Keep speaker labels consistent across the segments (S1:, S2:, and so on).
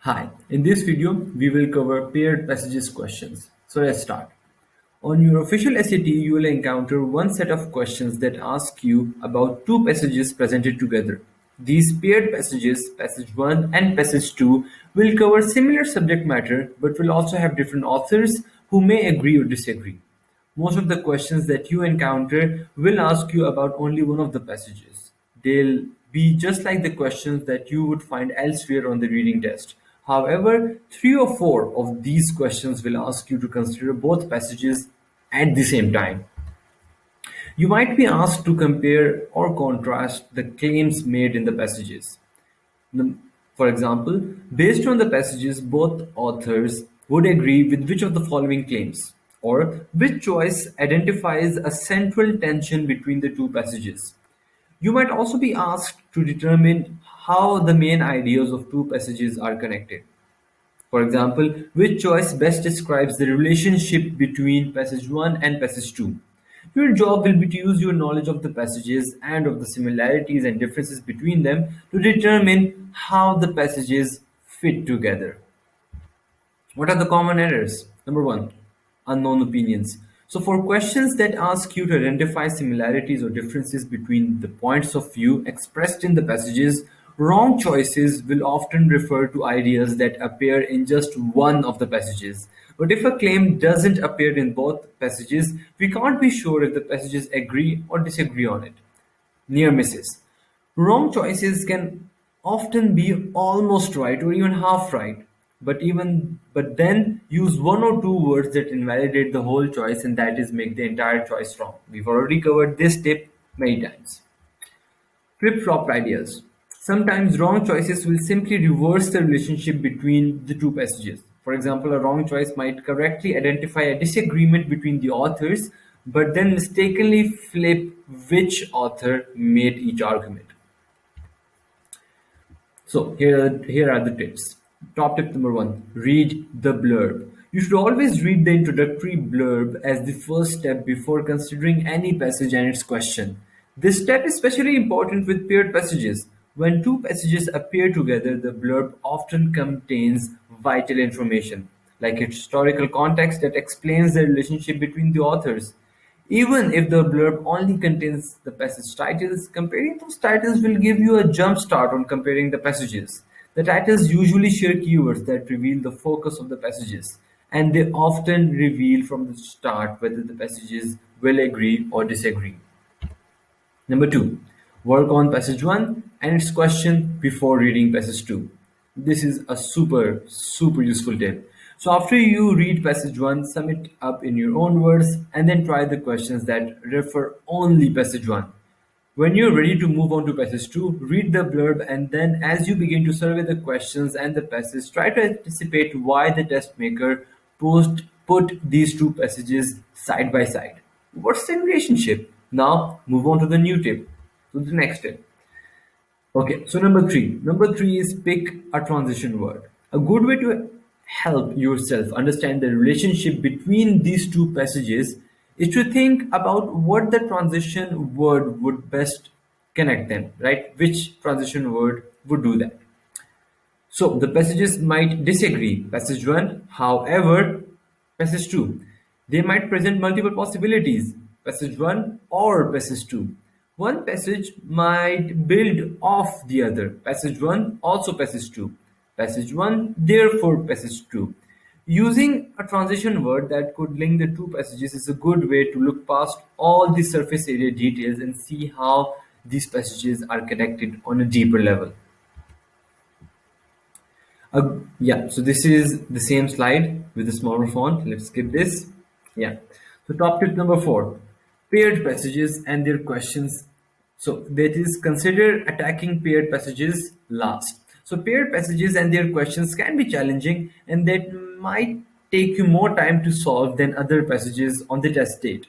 S1: Hi, in this video we will cover paired passages questions. So let's start. On your official SAT, you will encounter one set of questions that ask you about two passages presented together. These paired passages, passage 1 and passage 2, will cover similar subject matter but will also have different authors who may agree or disagree. Most of the questions that you encounter will ask you about only one of the passages. They'll be just like the questions that you would find elsewhere on the reading test. However, three or four of these questions will ask you to consider both passages at the same time. You might be asked to compare or contrast the claims made in the passages. For example, based on the passages, both authors would agree with which of the following claims, or which choice identifies a central tension between the two passages. You might also be asked to determine how the main ideas of two passages are connected. For example, which choice best describes the relationship between passage 1 and passage 2? Your job will be to use your knowledge of the passages and of the similarities and differences between them to determine how the passages fit together. What are the common errors? Number one, unknown opinions. So, for questions that ask you to identify similarities or differences between the points of view expressed in the passages, wrong choices will often refer to ideas that appear in just one of the passages. But if a claim doesn't appear in both passages, we can't be sure if the passages agree or disagree on it. Near misses. Wrong choices can often be almost right or even half right, but then use one or two words that invalidate the whole choice and that is make the entire choice wrong. We've already covered this tip many times. Flip-flop ideas. Sometimes wrong choices will simply reverse the relationship between the two passages. For example, a wrong choice might correctly identify a disagreement between the authors, but then mistakenly flip which author made each argument. So here are the tips. Top tip number one, read the blurb. You should always read the introductory blurb as the first step before considering any passage and its question. This step is especially important with paired passages. When two passages appear together, the blurb often contains vital information, like historical context that explains the relationship between the authors. Even if the blurb only contains the passage titles, comparing those titles will give you a jump start on comparing the passages. The titles usually share keywords that reveal the focus of the passages, and they often reveal from the start whether the passages will agree or disagree. Number two, work on passage 1 and its question before reading passage 2. This is a super useful tip. So after you read passage 1, sum it up in your own words and then try the questions that refer only passage 1. When you're ready to move on to passage 2, read the blurb and then as you begin to survey the questions and the passage, try to anticipate why the test maker put these two passages side by side. What's the relationship? Now move on to the new tip, to the next tip. Okay, so number three. Number three is pick a transition word. A good way to help yourself understand the relationship between these two passages is to think about what the transition word would best connect them, right? Which transition word would do that? So the passages might disagree. Passage 1, however, passage 2. They might present multiple possibilities. Passage 1 or passage 2. One passage might build off the other. Passage 1, also passage 2. Passage 1, therefore passage 2. Using a transition word that could link the two passages is a good way to look past all the surface area details and see how these passages are connected on a deeper level. Yeah, so this is the same slide with a smaller font. Let's skip this. Yeah. So top tip number four, paired passages and their questions. So that is consider attacking paired passages last. So paired passages and their questions can be challenging and that might take you more time to solve than other passages on the test date.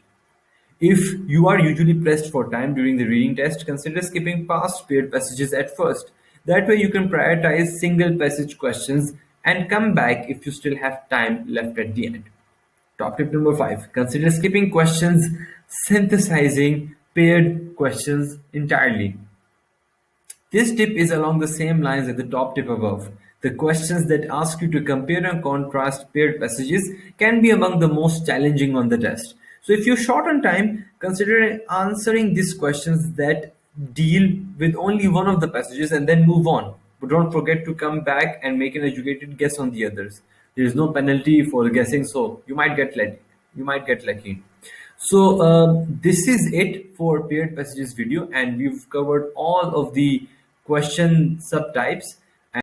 S1: If you are usually pressed for time during the reading test, consider skipping past paired passages at first. That way you can prioritize single passage questions and come back if you still have time left at the end. Top tip number 5. Consider skipping questions, synthesizing paired questions entirely. This tip is along the same lines as the top tip above. The questions that ask you to compare and contrast paired passages can be among the most challenging on the test. So if you're short on time, consider answering these questions that deal with only one of the passages and then move on. But don't forget to come back and make an educated guess on the others. There is no penalty for guessing, so you might get lucky. You might get lucky. So this is it for paired passages video, and we've covered all of the question subtypes.